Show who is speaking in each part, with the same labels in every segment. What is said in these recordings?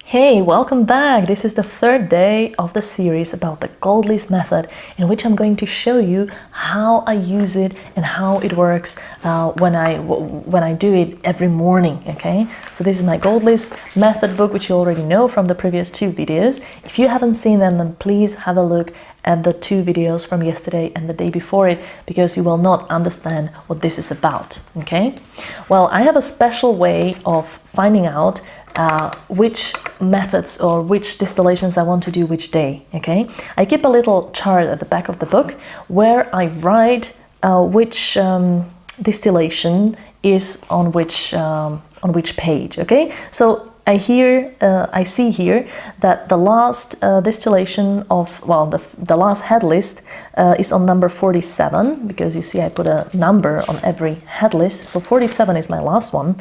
Speaker 1: Hey, welcome back! This is the third day of the series about the Goldlist method, in which I'm going to show you how I use it and how it works when I do it every morning. Okay, so this is my Goldlist method book, which you already know from the previous two videos. If you haven't seen them, then please have a look at the two videos from yesterday and the day before it, because you will not understand what this is about. Okay, well, I have a special way of finding out which methods or which distillations I want to do which day. Okay, I keep a little chart at the back of the book where I write which distillation is on which page. Okay, so I see here that the last distillation of, well, the last head list is on number 47, because you see I put a number on every head list, so 47 is my last one.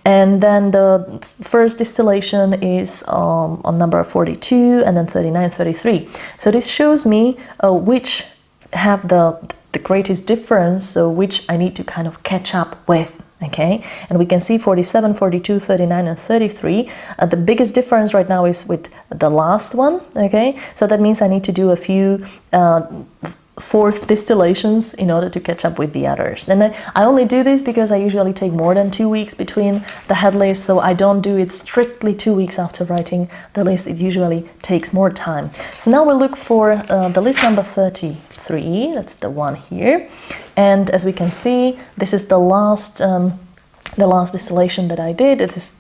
Speaker 1: And then the first distillation is on number 42, and then 39, 33. So this shows me which have the greatest difference, so which I need to kind of catch up with. Okay, and we can see 47, 42, 39 and 33. The biggest difference right now is with the last one. Okay, so that means I need to do a few fourth distillations in order to catch up with the others. And I only do this because I usually take more than 2 weeks between the head list, so I don't do it strictly 2 weeks after writing the list. It usually takes more time. So now we'll look for the list number 33. That's the one here. And as we can see, this is the last distillation that I did. It is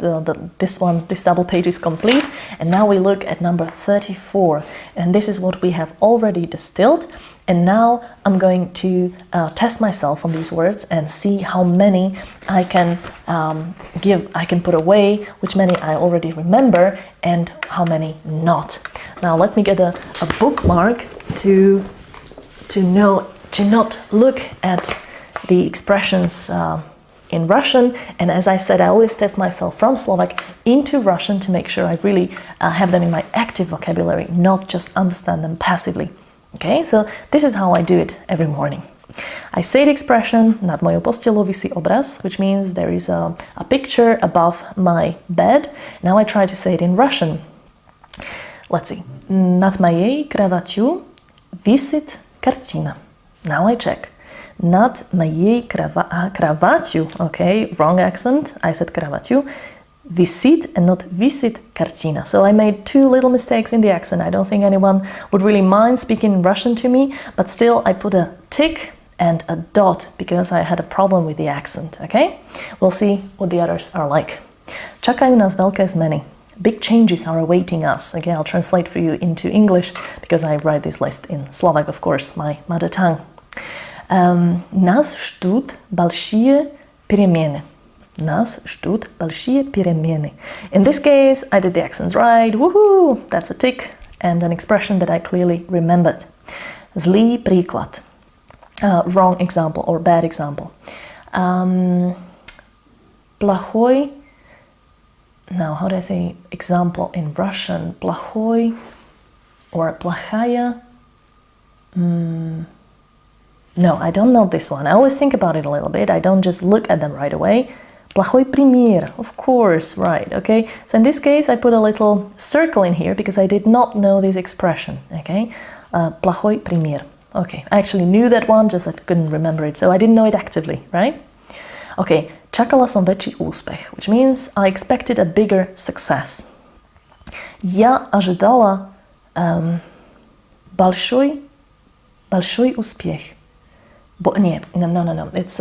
Speaker 1: this double page is complete. And now we look at number 34. And this is what we have already distilled. And now I'm going to test myself on these words and see how many I can I can put away, which many I already remember and how many not. Now let me get a bookmark to not look at the expressions in Russian. And as I said, I always test myself from Slovak into Russian to make sure I really have them in my active vocabulary, not just understand them passively. Okay, so this is how I do it every morning. I say the expression "Nad mojou postelou visí obraz," which means there is a picture above my bed. Now I try to say it in Russian. Let's see. Nad mojej kravátью visit kartina. Now I check. Nad mojej kravátью. Okay, wrong accent. I said kravátью. Visit and not visit kartina. So I made two little mistakes in the accent. I don't think anyone would really mind speaking Russian to me, but still I put a tick and a dot because I had a problem with the accent. Okay, we'll see what the others are like. Čakajú nás veľké zmeny. Big changes are awaiting us. Okay, I'll translate for you into English because I write this list in Slovak, of course, my mother tongue. Нас ждут большие перемены. Нас ждут большие перемены. In this case, I did the accents right. Woohoo! That's a tick and an expression that I clearly remembered. Zlý príklad. Wrong example or bad example. Плохой. Now, how do I say example in Russian? Плохой or плохая. No, I don't know this one. I always think about it a little bit. I don't just look at them right away. Плохой пример, of course, right, okay? So in this case, I put a little circle in here because I did not know this expression, okay? Плохой пример. Okay, I actually knew that one, just I couldn't remember it, so I didn't know it actively, right? Okay, čakala som väčší úspech, which means I expected a bigger success. Я ожидала большой успех. No. It's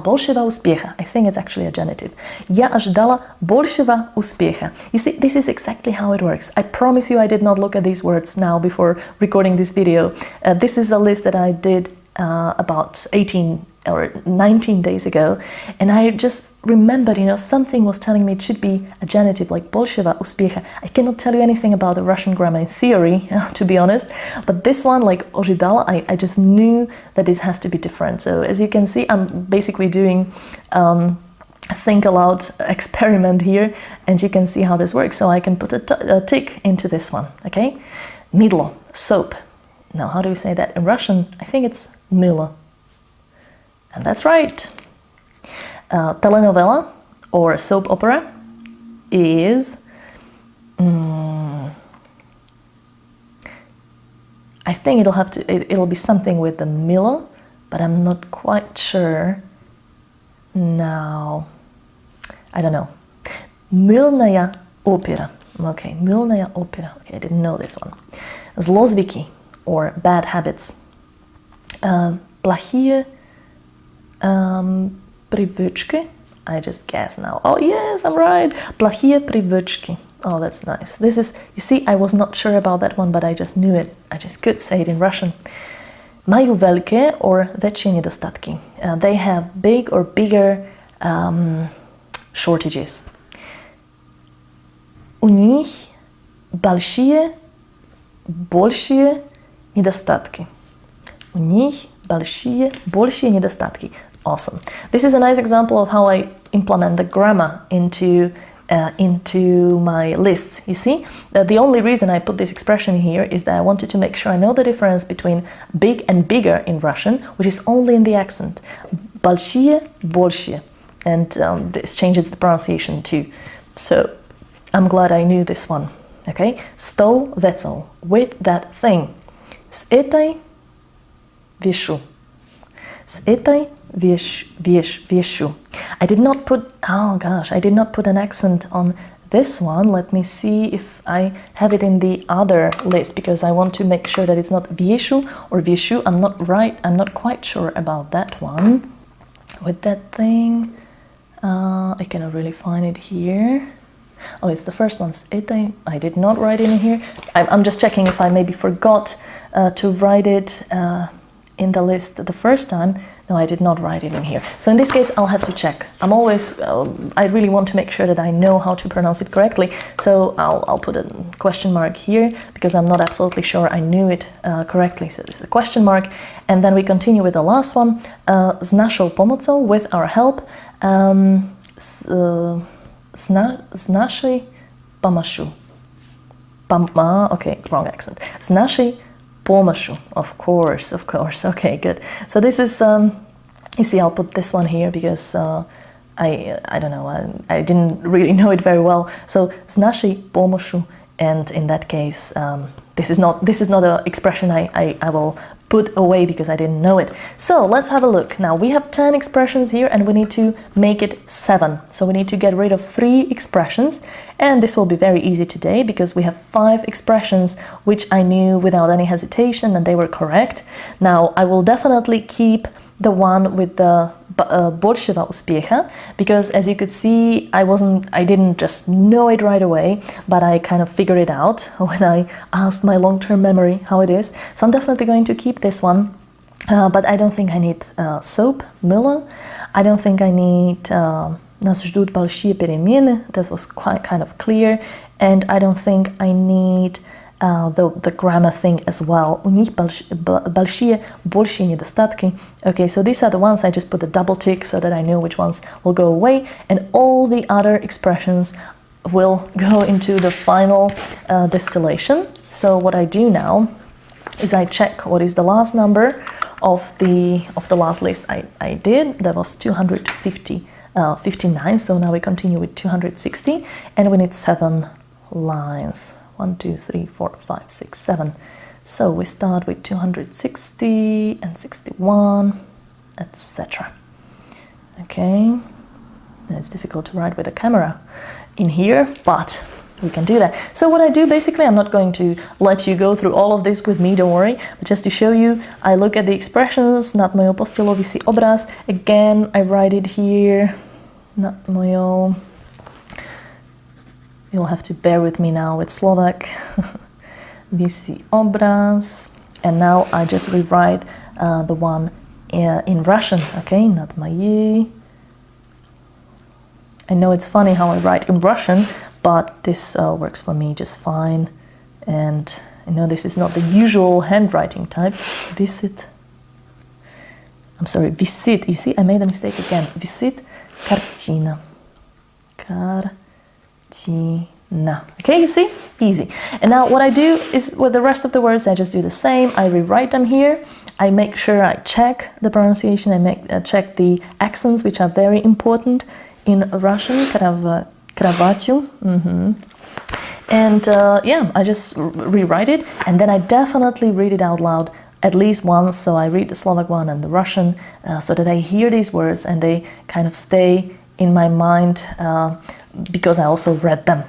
Speaker 1: большего успеха. I think it's actually a genitive. Я ожидала большего успеха. You see, this is exactly how it works. I promise you I did not look at these words now before recording this video. This is a list that I did about 18 or 19 days ago, and I just remembered, something was telling me it should be a genitive like большего успеха. I cannot tell you anything about the Russian grammar in theory, to be honest, but this one, like ожидала, I just knew that this has to be different. So as you can see, I'm basically doing a think aloud experiment here, and you can see how this works. So I can put a tick into this one, okay? Mydlo, soap. Now, how do we say that in Russian? I think it's mylо. And that's right. Telenovela or soap opera. is... I think it'll be something with the Miller, but I'm not quite sure. Now, I don't know. Mylная opera. Okay, mylная opera. Okay, I didn't know this one. Zlozvyky, or bad habits. Плохие привычки. I just guess now. Oh yes, I'm right. Плохие привычки. Oh, that's nice. This is, you see, I was not sure about that one, but I just knew it. I just could say it in Russian. Mają wielkie or větší nedostatki. They have big or bigger shortages. У них большие недостатки. У них большие недостатки. Awesome. This is a nice example of how I implement the grammar into my lists. You see, the only reason I put this expression here is that I wanted to make sure I know the difference between big and bigger in Russian, which is only in the accent. Большие, больше. And this changes the pronunciation too. So I'm glad I knew this one. Okay, с той весел, with that thing. С этой вещью. С этой вещью. I did not put, oh gosh, I did not put an accent on this one. Let me see if I have it in the other list, because I want to make sure that it's not вещью or вещью. I'm not quite sure about that one. With that thing, I cannot really find it here. Oh, it's the first one. I did not write it in here. I'm just checking if I maybe forgot to write it in the list the first time. No, I did not write it in here. So in this case, I'll have to check. I really want to make sure that I know how to pronounce it correctly. So I'll put a question mark here, because I'm not absolutely sure I knew it correctly. So it's a question mark. And then we continue with the last one. Z naszą pomocą, with our help. Z naszej pomocą. Okay, wrong accent. Z naszej pomocą. Of course. Okay, good. So this is, you see, I'll put this one here because I don't know, I didn't really know it very well. So z naszej pomocą, and in that case, this is not an expression I will put away because I didn't know it. So let's have a look. Now we have 10 expressions here and we need to make it 7. So we need to get rid of 3 expressions, and this will be very easy today because we have 5 expressions which I knew without any hesitation and they were correct. Now I will definitely keep the one with the большего успеха, because as you could see, I didn't just know it right away, but I kind of figured it out when I asked my long-term memory how it is. So I'm definitely going to keep this one, but I don't think I need soap, Miller. I don't think I need нас ждут большие перемены. That was quite kind of clear, and I don't think I need the grammar thing as well. У них большие недостатки. Okay, so these are the ones I just put a double tick so that I know which ones will go away, and all the other expressions will go into the final distillation. So what I do now is I check what is the last number of the last list I did. That was 259. So now we continue with 260, and we need 7 lines. 1, 2, 3, 4, 5, 6, 7. So we start with 260 and 61, etc. Okay, and it's difficult to write with a camera in here, but we can do that. So what I do, basically, I'm not going to let you go through all of this with me, don't worry, but just to show you, I look at the expressions. Nad mojou postelou visí obraz. Again, I write it here. Nad mojou. You'll have to bear with me now with Slovak. Visí obraz. And now I just rewrite the one in Russian. Okay, nad mojí. I know it's funny how I write in Russian, but this works for me just fine. And I know this is not the usual handwriting type. Visit. I'm sorry, visit. You see, I made a mistake again. Visit картина. Okay, you see? Easy. And now what I do is with the rest of the words, I just do the same. I rewrite them here. I make sure I check the pronunciation. I check the accents, which are very important in Russian. Kind of Kravatiu. And yeah, I just rewrite it, and then I definitely read it out loud at least once. So I read the Slovak one and the Russian, so that I hear these words and they kind of stay in my mind, because I also read them.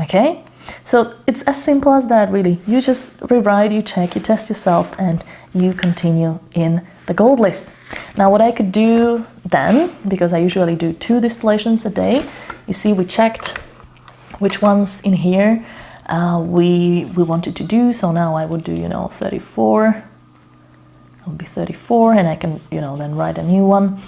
Speaker 1: Okay? So it's as simple as that, really. You just rewrite, you check, you test yourself, and you continue in the gold list. Now, what I could do then, because I usually do 2 distillations a day, you see, we checked which ones in here we wanted to do. So now I would do, 34. It would be 34, and I can, then write a new one,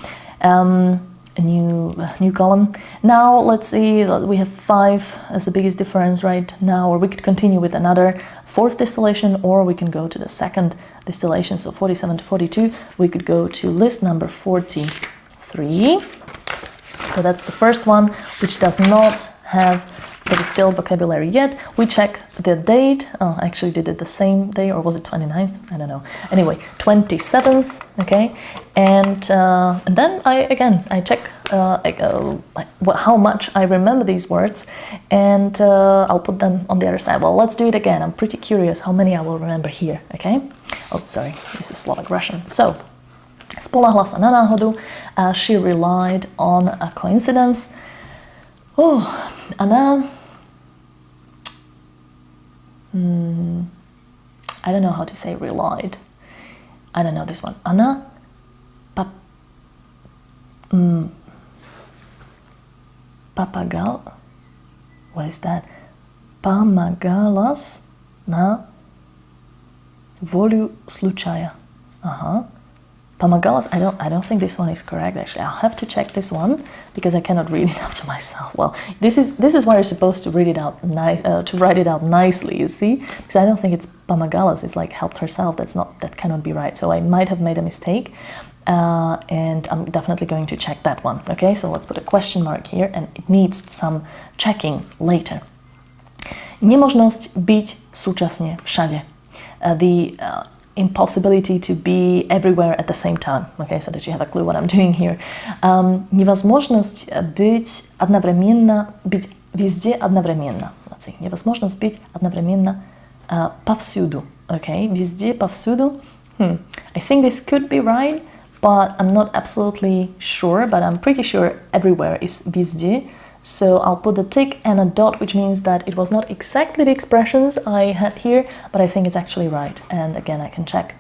Speaker 1: a new column. Now let's see, we have 5 as the biggest difference right now, or we could continue with another 4th distillation, or we can go to the 2nd distillation. So 47 to 42, we could go to list number 43. So that's the first one, which does not have the distilled vocabulary yet. We check the date. Oh, I actually did it the same day, or was it 29th? I don't know. Anyway, 27th, okay? And then I check how much I remember these words, and I'll put them on the other side. Well, let's do it again. I'm pretty curious how many I will remember here, okay? Oh, sorry, this is Slovak Russian. So, spolahla sa na náhodu. She relied on a coincidence. Oh, Anna. I don't know how to say relied. I don't know this one. Anna. Papagal. What is that? Pamagalas na volju slučaja. Pamagalas, I don't think this one is correct, actually. I'll have to check this one because I cannot read it out to myself. Well, this is why you're supposed to read it out to write it out nicely, you see? Because I don't think it's Pamagalas, it's like helped herself. That cannot be right. So I might have made a mistake, and I'm definitely going to check that one. Okay, so let's put a question mark here, and it needs some checking later. Niemożność być súčasne všade. The impossibility to be everywhere at the same time. Okay, so that you have a clue what I'm doing here. Невозможность быть везде одновременно. Let's see. Невозможность быть одновременно повсюду. Okay, везде, повсюду. I think this could be right, but I'm not absolutely sure, but I'm pretty sure everywhere is везде. So I'll put a tick and a dot, which means that it was not exactly the expressions I had here, but I think it's actually right. And again, I can check.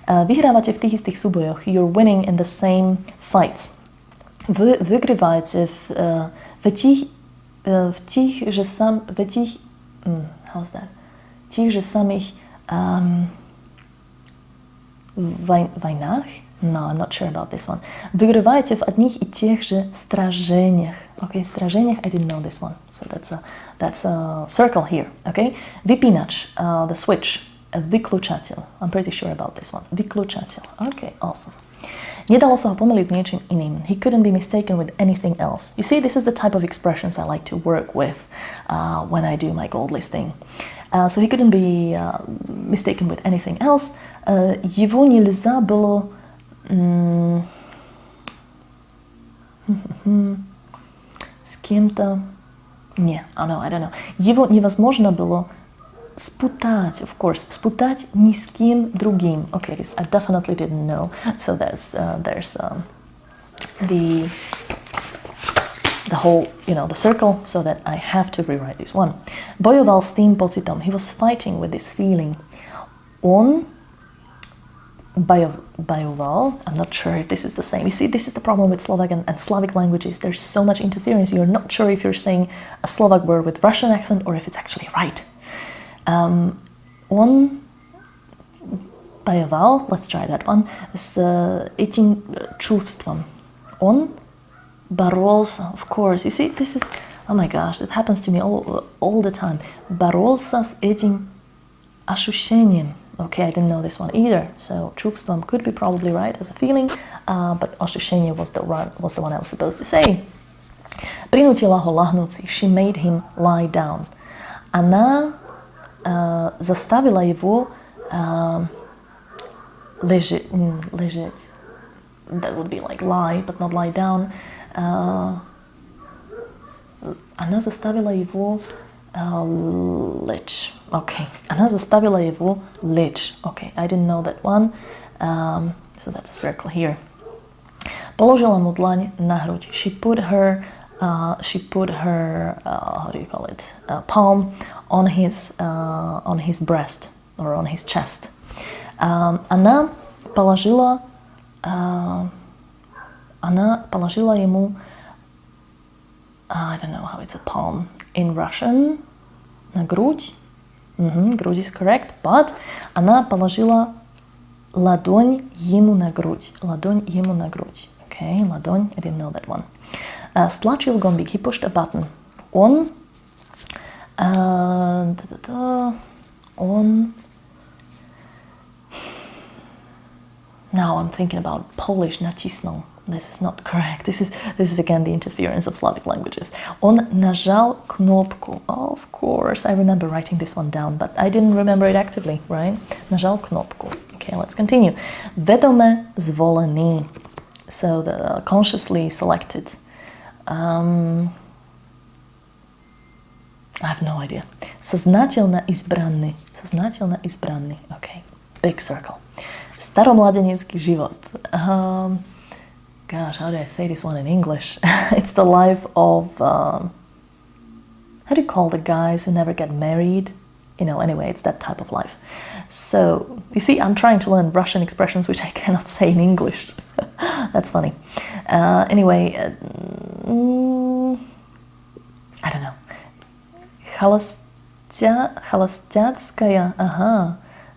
Speaker 1: Vyhrávate v tých istých súbojoch. You're winning in the same fights. Vygrywajte v těch samých войнах. No, I'm not sure about this one. Выигрываете в одних и тех же сражениях. Okay, сражениях, I didn't know this one. So that's a circle here. Okay, vypínač, the switch. Vyklúčateľ. I'm pretty sure about this one. Vyklúčateľ. Okay, awesome. Nedalo sa ho pomýliť s niečím iným. He couldn't be mistaken with anything else. You see, this is the type of expressions I like to work with when I do my gold listing. So he couldn't be mistaken with anything else. Его нельзя было с кем-то... Не, I don't know. Его невозможно было спутать, of course. Спутать ни с кем другим. Okay, this I definitely didn't know. So there's the whole, the circle, so that I have to rewrite this one. Bojoval s tým pocitom. He was fighting with this feeling. On bojoval, I'm not sure if this is the same. You see, this is the problem with Slovak and Slavic languages. There's so much interference. You're not sure if you're saying a Slovak word with Russian accent or if it's actually right. On bojoval, let's try that one, с этим чувством. On боролся, of course. You see, this is, oh my gosh, that happens to me all the time. Боролся с этим ощущением. Okay, I didn't know this one either. So чувством could be probably right as a feeling, but ощущение was the one I was supposed to say. Принудила ho lahnúť si. She made him lie down. Она заставила его лежать. That would be like lie, but not lie down. Она заставила его лечь. Okay. Она заставила его лечь. Okay, I didn't know that one. So that's a circle here. Положила ему длань на грудь. She put her how do you call it, palm on his breast or on his chest. Она положила ему, I don't know how it's a palm in Russian, на грудь. Грудь is correct, but она положила ладонь ему на грудь. Ладонь ему на грудь. Okay, ладонь, I didn't know that one. Стlačil gombík, he pushed a button. On now I'm thinking about Polish, nacisnął. This is not correct. This is again the interference of Slavic languages. On нажал кнопку. Of course, I remember writing this one down, but I didn't remember it actively, right? Нажал кнопку. Okay, let's continue. Ведоме zvolený. So the consciously selected. I have no idea. Сознательно избранный. Сознательно избранный. Okay, big circle. Staromladenecký život. Gosh, how do I say this one in English? It's the life of how do you call the guys who never get married? You know, anyway, it's that type of life. So, you see, I'm trying to learn Russian expressions which I cannot say in English. That's funny. Anyway, I don't know.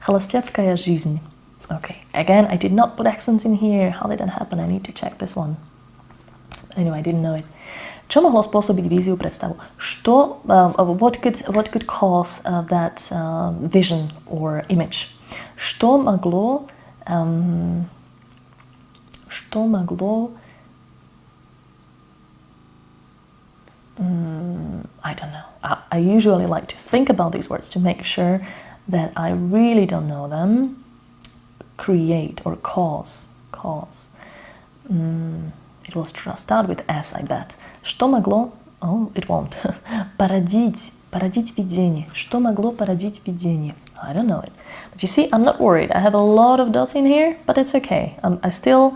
Speaker 1: Холостяцкая жизнь. Okay, again, I did not put accents in here. How did that happen? I need to check this one. But anyway, I didn't know it. Čo mohlo spôsobiť víziu predstavu? What could cause that vision or image? Что могло I don't know. I usually like to think about these words to make sure that I really don't know them. Create or cause. It will start with S, I bet. Что могло? Oh, it won't. Породить видение. Что могло породить видение? I don't know it. But you see, I'm not worried. I have a lot of dots in here, but it's okay. I still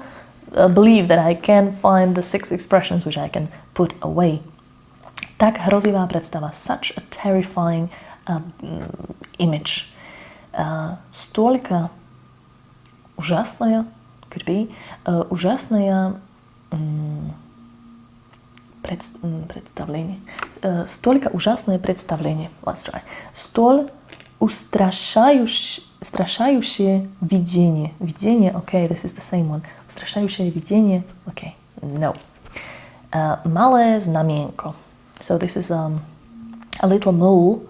Speaker 1: believe that I can find the 6 expressions which I can put away. Tak hrozivá predstava. Such a terrifying image. Столько ужасная, could be, ужасное представление. Столько ужасное представление. Let's try. Столь устрашающее видение. Видение, okay, this is the same one. Устрашающее видение, okay, no. Малое знаменько. So this is a little mole.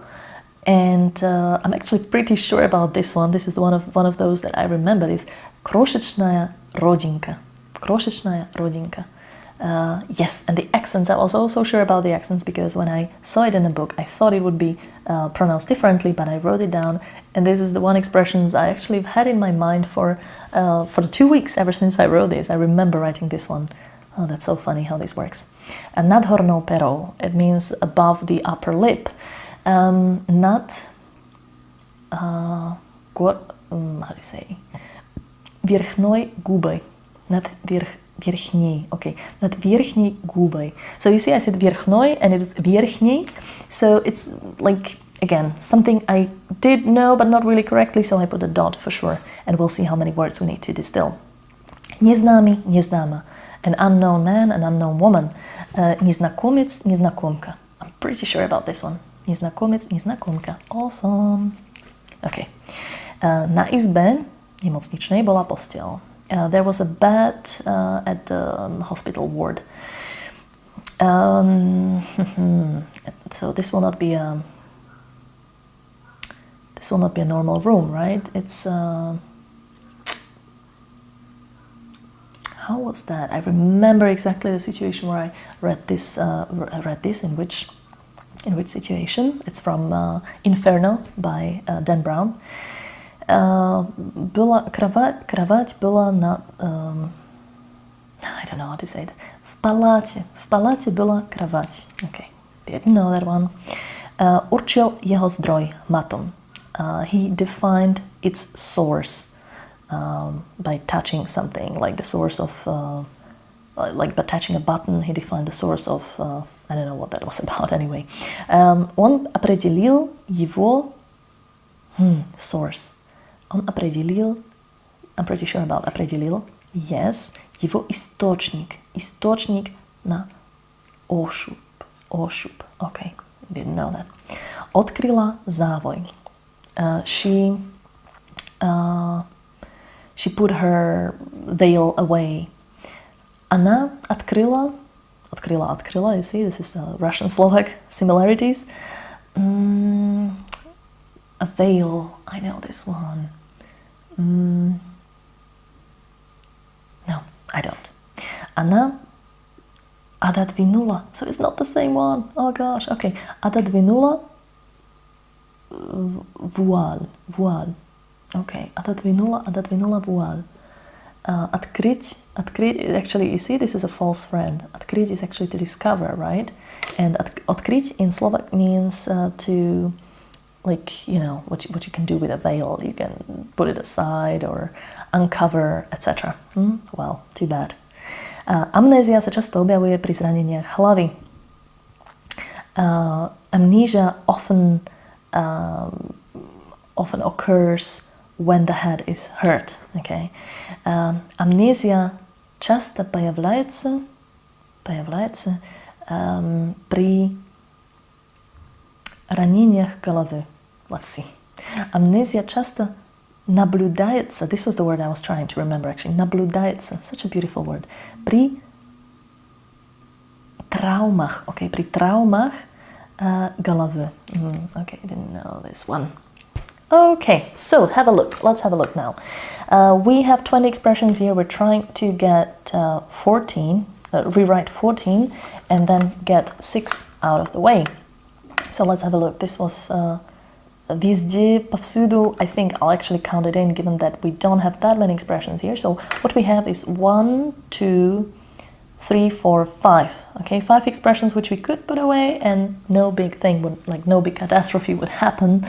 Speaker 1: And I'm actually pretty sure about this one. This is one of those that I remember. Is крошечная родинка. Крошечная родинка. Yes, and the accents. I was also sure about the accents because when I saw it in a book, I thought it would be pronounced differently, but I wrote it down. And this is the one expressions I actually had in my mind for the 2 weeks ever since I wrote this. I remember writing this one. Oh, that's so funny how this works. Nad hornou perou. It means above the upper lip. Nad how do you say? Верхней губой. Nad верхней. Okay. Nad верхней губой. So you see, I said верхной and it is верхней. So it's like, again, something I did know but not really correctly, so I put a dot for sure. And we'll see how many words we need to distill. Незнамый, незнама. An unknown man, an unknown woman. Незнакомец, незнакомка. I'm pretty sure about this one. Незнакомец, незнакомка. Awesome. Okay. Na izbe nemocničnej bola posteľ. There was a bed at the hospital ward. So this will not be a normal room, right? It's how was that? I remember exactly the situation where I read this. In which situation? It's from Inferno by Dan Brown. Кровать была на I don't know how to say it. В палате была кровать. Okay. Didn't know that one. Určil jeho zdroj matom. He defined its source by touching something, like the source of, like by touching a button, he defined the source of, I don't know what that was about anyway. Он определил его source. Он определил, I'm pretty sure about определил, yes, его источник. Источник на ощупь. Ощупь, okay, didn't know that. Odkryla závoj. She put her veil away. Она открыла, открыла, you see, this is Russian-Slovak similarities. A veil, I know this one. No, I don't. Она отодвинула, so it's not the same one. Oh gosh, okay. Отодвинула вуаль. Okay, отодвинула вуаль. Открыть, actually, you see, this is a false friend. Открыть is actually to discover, right? And открыть in Slovak means to, like, you know, what you can do with a veil. You can put it aside or uncover, etc. Well, too bad. Amnézia sa často objavuje pri zraneniach hlavy. Amnesia often occurs when the head is hurt. Okay. Amnézia часто появляется при ранениях головы. Let's see. Amnésia часто наблюдается. This was the word I was trying to remember actually. Наблюдается. Such a beautiful word. При травмах. Okay, при травмах головы. Okay, didn't know this one. Okay, so have a look. Let's have a look now. We have 20 expressions here. We're trying to get 14, rewrite 14, and then get 6 out of the way. So let's have a look. This was везде, повсюду. I think I'll actually count it in, given that we don't have that many expressions here. So what we have is 1, 2, 3, 4, 5. Okay, 5 expressions which we could put away, and no big thing would, like, no big catastrophe would happen.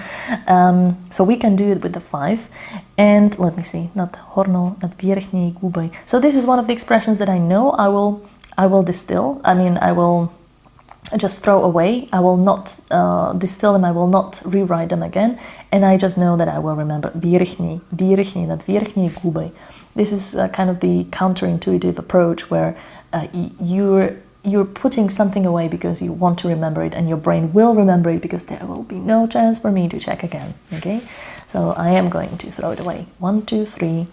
Speaker 1: So we can do it with the 5. And let me see, над hornou, над верхней губой. So this is one of the expressions that I know. I will distill. I mean, I will just throw away. I will not distill them. I will not rewrite them again. And I just know that I will remember верхней, над верхней губой. This is kind of the counterintuitive approach where you're putting something away because you want to remember it, and your brain will remember it because there will be no chance for me to check again. Okay, so I am going to throw it away. 1, 2, 3,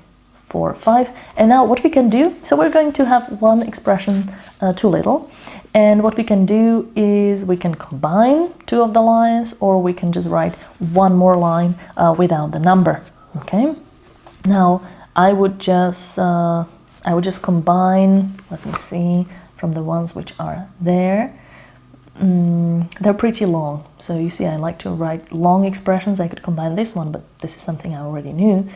Speaker 1: 4, 5. And now what we can do, so we're going to have one expression too little, and what we can do is we can combine 2 of the lines, or we can just write one more line without the number. Okay, now I would just combine, let me see, from the ones which are there. They're pretty long, so you see I like to write long expressions. I could combine this one, but this is something I already knew.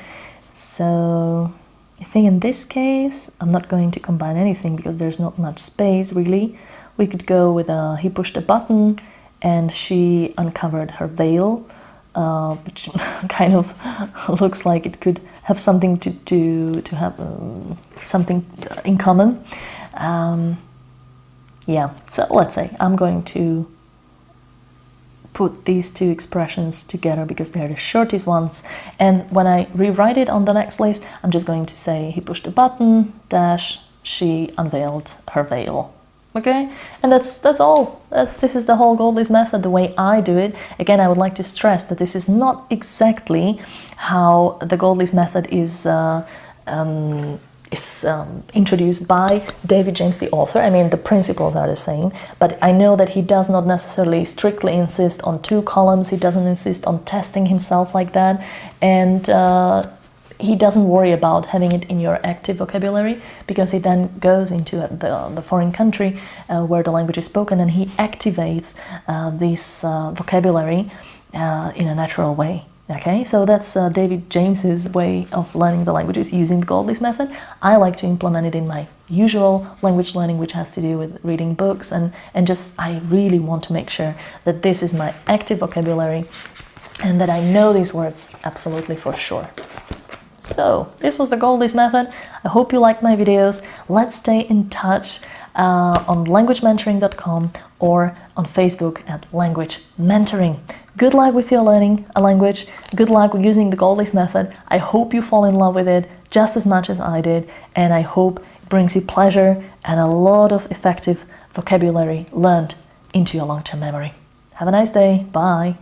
Speaker 1: So I think in this case I'm not going to combine anything because there's not much space really. We could go with he pushed a button and she uncovered her veil, which kind of looks like it could have something to have something in common. Yeah, so let's say I'm going to put these 2 expressions together because they're the shortest ones, and when I rewrite it on the next list, I'm just going to say he pushed a button, dash, she unveiled her veil. Okay, and that's all. This is the whole Goldlist method, the way I do it. Again, I would like to stress that this is not exactly how the Goldlist method is introduced by David James, the author. I mean, the principles are the same, but I know that he does not necessarily strictly insist on 2 columns. He doesn't insist on testing himself like that, and he doesn't worry about having it in your active vocabulary, because he then goes into the foreign country where the language is spoken, and he activates this vocabulary in a natural way. Okay, so that's David James's way of learning the languages using the Goldlist method. I like to implement it in my usual language learning, which has to do with reading books, and just I really want to make sure that this is my active vocabulary and that I know these words absolutely for sure. So this was the Goldlist method. I hope you liked my videos. Let's stay in touch on languagementoring.com or on Facebook at Language Mentoring. Good luck with your learning a language. Good luck with using the Goldlist method. I hope you fall in love with it just as much as I did, and I hope it brings you pleasure and a lot of effective vocabulary learned into your long-term memory. Have a nice day. Bye.